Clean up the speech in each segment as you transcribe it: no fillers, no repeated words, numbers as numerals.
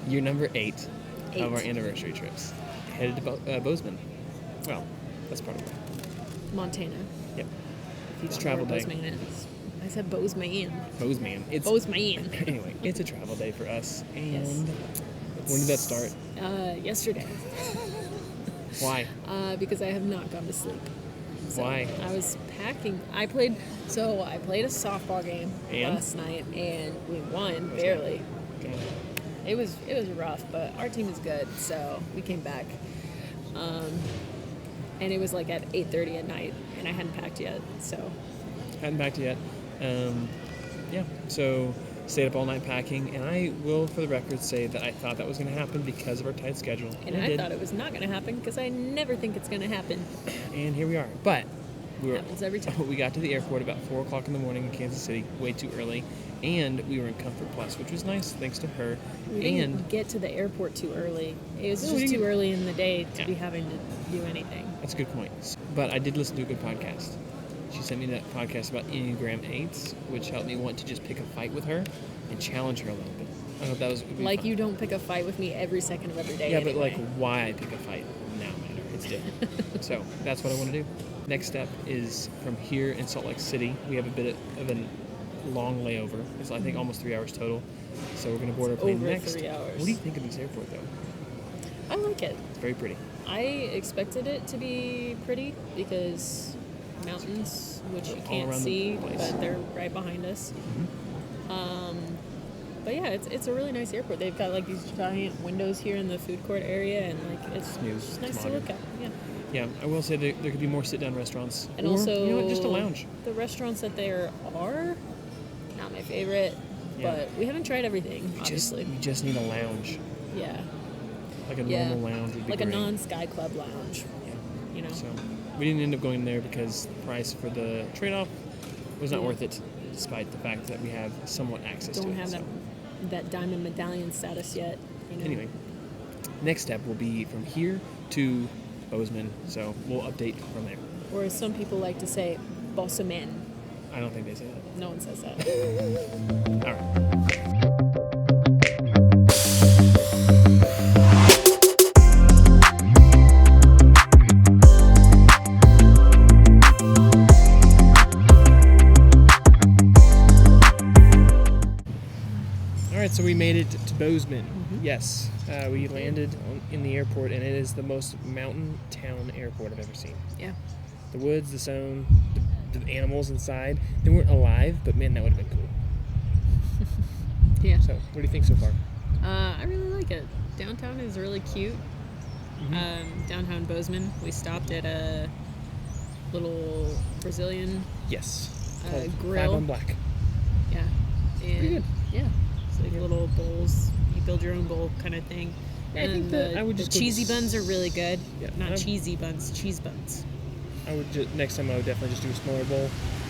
Year number 8 of our anniversary trips. Headed to Bozeman. Well, that's part of it. Montana. Yep. It's travel day. Bozeman is. I said Bozeman. Bozeman. It's Bozeman. Anyway, it's a travel day for us. And Yes. when did that start? Yesterday. Why? Because I have not gone to sleep. So Why? I was packing. I played a softball game last night, and we won barely. Okay. It was rough, but our team is good, so we came back. And it was like at 8:30 at night, and I hadn't packed yet. So Hadn't packed yet. Yeah. So stayed up all night packing, and I will, for the record, say that I thought that was going to happen because of our tight schedule. And I thought it was not going to happen because I never think it's going to happen. And here we are. But Happens every time. we got to the airport about 4 o'clock in the morning in Kansas City, way too early, and we were in Comfort Plus, which was nice, thanks to her. We didn't get to the airport too early. It was just too early in the day to be having to do anything. That's a good point. But I did listen to a good podcast. She sent me that podcast about Enneagram 8s, which helped me want to just pick a fight with her and challenge her a little bit. I hope that was like fun. You don't pick a fight with me every second of every day. Yeah, anyway. but like why I pick a fight now matter. It's different. So that's what I want to do. Next step is from here in Salt Lake City. We have a bit of a long layover. It's I think almost 3 hours total. So we're going to board our plane over next. 3 hours. What do you think of this airport though? I like it. It's very pretty. I expected it to be pretty because mountains, which you All can't around the see, place. but they're right behind us. But yeah, it's a really nice airport. They've got like these giant windows here in the food court area, and like it's new, just nice it's to modern. look at. Yeah. Yeah, I will say there could be more sit-down restaurants. And or, also, you know what, just a lounge. The restaurants that there are, not my favorite, Yeah. but we haven't tried everything, We obviously. just need a lounge. Yeah. Like a normal lounge would be like great. a non-Sky Club lounge, Yeah. you know. So we didn't end up going there because the price for the trade-off was not worth it, despite the fact that we have somewhat access to it. Don't have that diamond medallion status yet, you know. Anyway, next step will be from here to Bozeman, so we'll update from there. Or as some people like to say, Bozeman. I don't think they say that. No one says that. All right. All right, so we made it to Bozeman. Mm-hmm. Yes, we landed in the airport, and it is the most mountain town airport I've ever seen. Yeah. The woods, the stone, the animals inside, they weren't alive, but man, that would have been cool. Yeah. So, what do you think so far? I really like it. Downtown is really cute. Mm-hmm. Downtown Bozeman, we stopped at a little Brazilian Yes. grill. 5 on Black. Yeah. And Pretty good. yeah. It's like little bowls. You build your own bowl kind of thing. I think that I would just the go cheesy buns are really good. Yeah, Not cheesy buns, cheese buns. I would next time I would definitely just do a smaller bowl.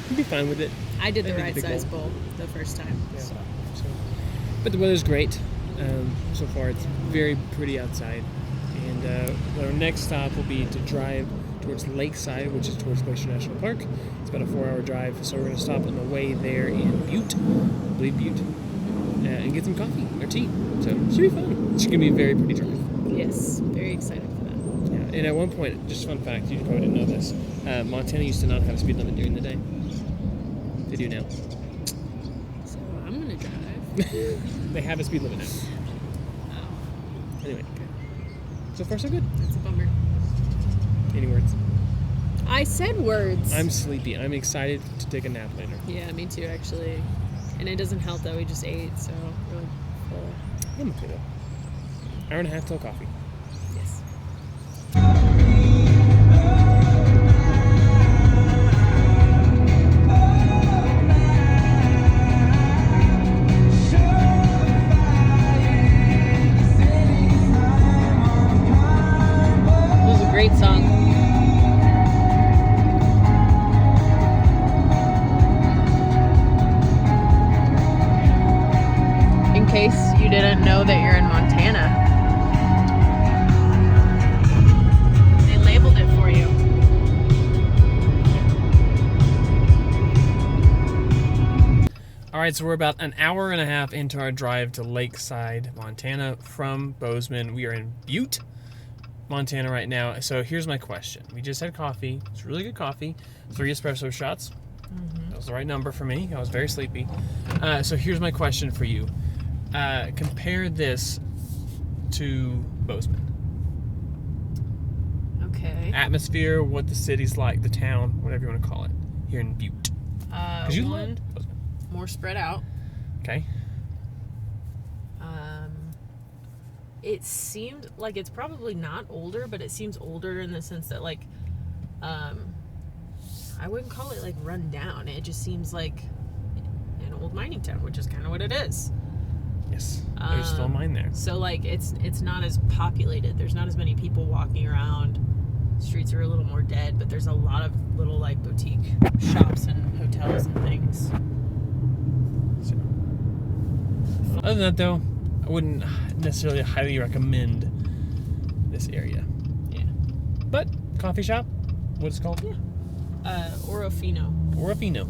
I'd be fine with it. I did the I think right big size bowl the first time. Yeah. So. But the weather's great. So far, it's very pretty outside. And our next stop will be to drive towards Lakeside, which is towards Glacier National Park. It's about a 4-hour drive, so we're going to stop on the way there in Butte, I believe Butte, and get some coffee or tea. So it should be fun. It's going to be a very pretty drive. Yes, very excited for that. Yeah. And at one point, just fun fact, you probably didn't know this, Montana used to not have a speed limit during the day. They do now. So I'm going to drive. They have a speed limit now. Oh, Anyway, so far so good. that's a bummer. Any words? I said words. I'm sleepy. I'm excited to take a nap later. Yeah, me too, actually. And it doesn't help that we just ate, so we're like full. I'm okay though. Hour and a half till coffee. Yes. This is a great song. In case you didn't know that you're in Montana, right, so we're about an hour and a half into our drive to Lakeside, Montana from Bozeman. We are in Butte, Montana right now. So here's my question. We just had coffee. It's really good coffee. 3 espresso shots. That was the right number for me. I was very sleepy. So here's my question for you. Compare this to Bozeman. Okay. Atmosphere, what the city's like, the town, whatever you want to call it, here in Butte. You One, more spread out. Okay. It seemed like it's probably not older, but it seems older in the sense that, like, I wouldn't call it, like, run down. It just seems like an old mining town, which is kind of what it is. Yes. There's still a mine there. So, like, it's not as populated. There's not as many people walking around. Streets are a little more dead, but there's a lot of little, like, boutique shops and hotels and things. So, other than that, though, I wouldn't necessarily highly recommend this area. Yeah. But, coffee shop, what it's called? Yeah. Orofino. Orofino.